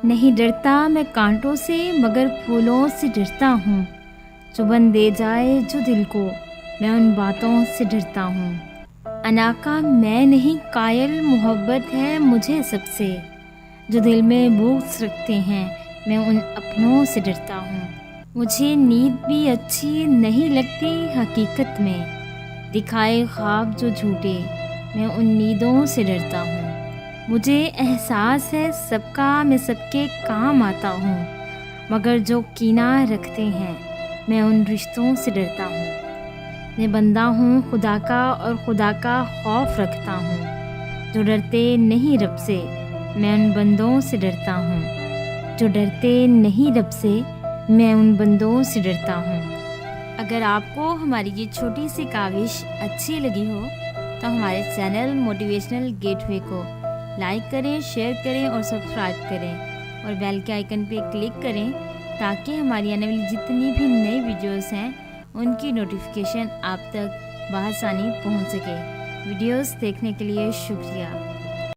نہیں ڈرتا میں کانٹوں سے مگر پھولوں سے ڈرتا ہوں، چبھن دے جائے جو دل کو میں ان باتوں سے ڈرتا ہوں۔ انا کا میں نہیں قائل، محبت ہے مجھے سب سے، جو دل میں بغض رکھتے ہیں میں ان اپنوں سے ڈرتا ہوں۔ مجھے نیند بھی اچھی نہیں لگتی حقیقت میں، دکھائے خواب جو جھوٹے میں ان نیندوں سے ڈرتا ہوں۔ مجھے احساس ہے سب کا میں سب کے کام آتا ہوں، مگر جو کینہ رکھتے ہیں میں ان رشتوں سے ڈرتا ہوں۔ میں بندہ ہوں خدا کا اور خدا کا خوف رکھتا ہوں، جو ڈرتے نہیں رب سے میں ان بندوں سے ڈرتا ہوں، جو ڈرتے نہیں رب سے میں ان بندوں سے ڈرتا ہوں۔ اگر آپ کو ہماری یہ چھوٹی سی کاوش اچھی لگی ہو تو ہمارے چینل موٹیویشنل گیٹ وے کو لائک کریں، شیئر کریں اور سبسکرائب کریں، اور بیل کے آئیکن پہ کلک کریں تاکہ ہماری آنے والی جتنی بھی نئی ویڈیوز ہیں ان کی نوٹیفیکیشن آپ تک بآسانی پہنچ سکے۔ ویڈیوز دیکھنے کے لیے شکریہ۔